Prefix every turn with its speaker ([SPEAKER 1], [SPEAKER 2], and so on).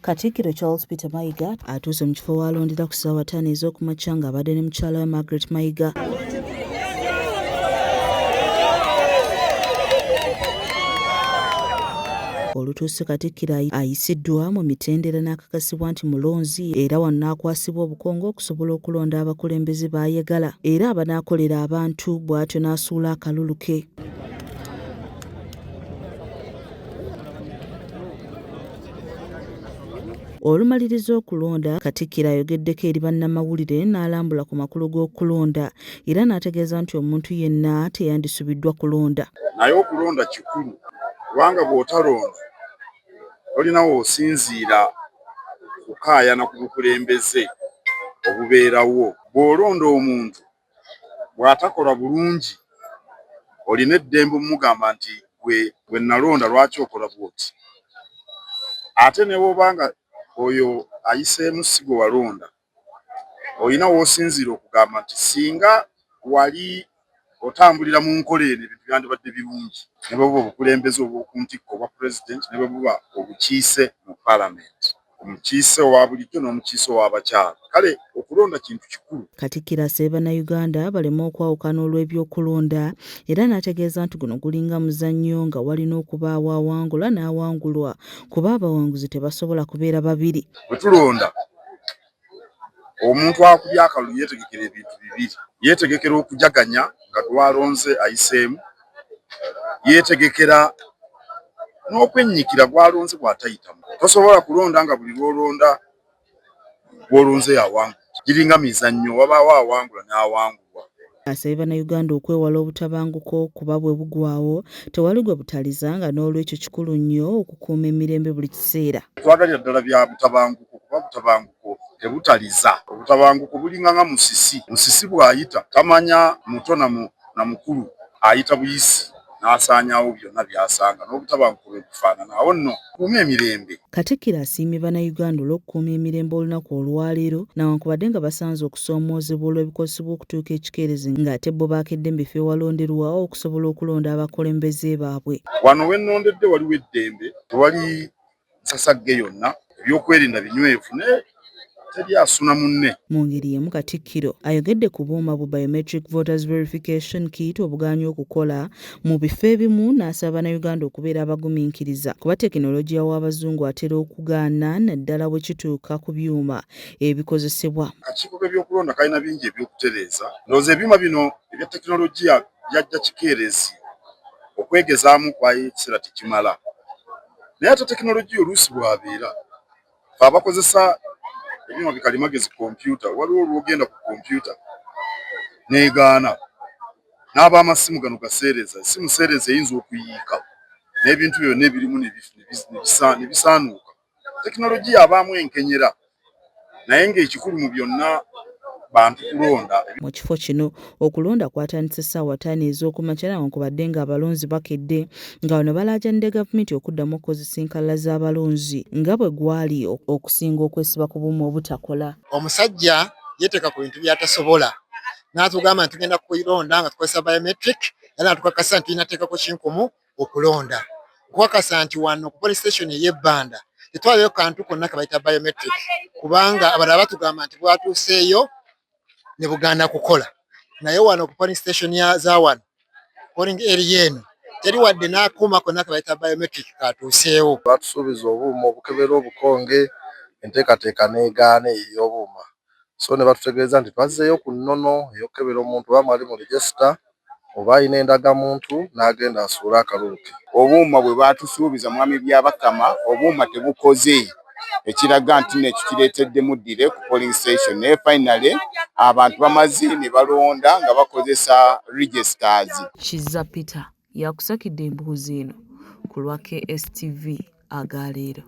[SPEAKER 1] Katikkiro Charles Peter Mayiga atuuse mu kifo w'alondera ku ssaawa 5 ez'okumakya ng'abadde ne mukyala we Margaret Mayiga. Olutuuse Katikkiro ayisiddwa mu mitendera n'akakasibwa nti mulonzi era wannaakwasibwa obukongo okusobola okulonda abakulembeze b'ayagala era abanaakolera abantu bw'atyo n'asuula akalulu ke. Olumaliriza okulonda, Katikkiro ayogeddeko eri bannamawulire n'alambula ku makulu g'okulonda era n'ategeeza nti omuntu yenna teyandisubiddwa kulonda.
[SPEAKER 2] Naye okulonda kikulu kubanga bw'otalonda olinawo osinziira kukaayana ku bukulembeze obubeerawo. Bw'olonda omuntu bw'atakola bulungi olina eddembe omugamba nti gwe nalonda lwaki okola bw'oti. Ate ne bw'obanga oyo ayiseemu si gwe walonda olina w'osinziira okugamba nti singa wali otambulira mu nkola eno ebintu byandibadde birungi. Ne bwe buba obukulembeze obw'oku ntikko obwa pulezidenti ne bwe buba obukiise mu paalamenti, omukiise owa bulijjo n'omukiise ow'abakyala. Kale okulonda kintu kikulu.
[SPEAKER 1] Katikkiro asabye bannayuganda baleme okwawukana olw'ebyokulonda era n'ategeeza nti guno gulinga muzannyo nga walina okubaawo awangula n'awangulwa kuba abawanguzi tebasobola kubeera babiri.
[SPEAKER 2] Bwe tulonda omuntu akubye akalulu yeetegekera ebintu bibiri. Yeetegekera okujaganya nga gw'alonze ayiseemu, yeetegekera n'okwennyikira gw'alonze bw'atayitamu. Tosobola kulonda nga buli lw'olonda gw'olonze yawangula. Giringa mizannyo, wabaawo awangula n'awangulwa.
[SPEAKER 1] Asabye bannayuganda okwewala obutabanguko kuba bwe bugwawo tewali gwe butaliza nga n'olwekyo kikulu nnyo okukuuma emirembe buli kiseera.
[SPEAKER 2] Twagalira ddala bya butabanguko kuba butabanguko tebutaliza. Obutabanguko bulinga nga musisi. Musisi bw'ayita tamanya muto na mukulu, ayita buyisi n'asaanyaawo byonna by'asanga. N'obutabanguko bwe bufaanana. Awo nno kuuma emirembe.
[SPEAKER 1] Katikkiro asiimye bannayuganda olw'okukuuma emirembe olunaku olwaleero newankubadde nga basanze okusoomoozebwa olw'ebikozesebwa okutuuka ekikeerezi ng'ate bo baakedde mu bifo ewalonderwa okusobola okulonda abakulembeze baabwe.
[SPEAKER 2] Wano we nnondedde waliwo eddembe, tewali nsasagge yonna, ebyokwerinda binywevu ne teri asuna munne.
[SPEAKER 1] Mu ngeri y'emu Katikkiro ayogedde ku buuma bu Biometric Voters Verification Kit obugaanye okukola mu bifo ebimu n'asaba bannayuganda okubeera abagumiikiriza kuba tekinologiya w'abazungu atera okugaana naddala bwe kituuka ku byuma ebikozesebwa.
[SPEAKER 2] Akakiiko k'ebyokulonda kalina bingi ebyokutereeza. Ndowooza ebyuma bino ebya tekinologiya byajja kikeerezi okwegezaamu kwayo ekiseera tekimala. Naye ate tekinologiya oluusi bw'abeera fe abakozesa ebyuma bikalimagezi kompyuta, waliwo olwogenda ku kompyuta n'egaana. N'ab'amasimu gano gaseereza, essimu seereza eyinza okuyiika n'ebintu byonna ebirimu ne bisaanuuka. Tekinologiya abaamu enkenyera naye ng'ekikulu mu byonna bantu kulonda.
[SPEAKER 1] Mu kifo kino okulonda kwatandise ssaawa 5 ez'okumakya newankubadde ng'abalonzi bakedde nga wano balaajanidde gavumenti okuddamu okukozesa enkalala z'abalonzi nga bwe gwali okusinga okwesiba ku buuma obutakola.
[SPEAKER 3] Omusajja yeeteeka ku bintu by'atasobola n'atugamba nti tugenda kulonda nga tukozesa biometric era natukakasa nti tulina teekako kinkumu okulonda. Okukakasa nti wano ku police station ey'Ebbanda tetwalayo kantu konna ke bayita biometric kubanga abalala batugamba nti bwatuuseeyo ne bugaana kukola. Naye wano ku police station za wano polling area eno teri wadde n'akuuma konna ke bayita biometric katuuseewo.
[SPEAKER 4] Batusuubiza obuuma obukebera obukonge, enteekateeka n'egaana ey'obuuma. So ne batutegeeza nti twazzeeyo ku nnono ey'okukebera omuntu oba mwali mu register oba alina endagamuntu n'agenda asuula akalulu ke.
[SPEAKER 5] Obuuma bwe baatusuubiza mwami byabakama, obuuma tebukoze, ekiraga nti nekyo kireetedde muddire ku polling station. Naye finally abantu bamaze ne balonda nga bakozesa registers.
[SPEAKER 1] Kizza Peter yakusakidde embuuzi eno ku lwa KSTV agaaleero.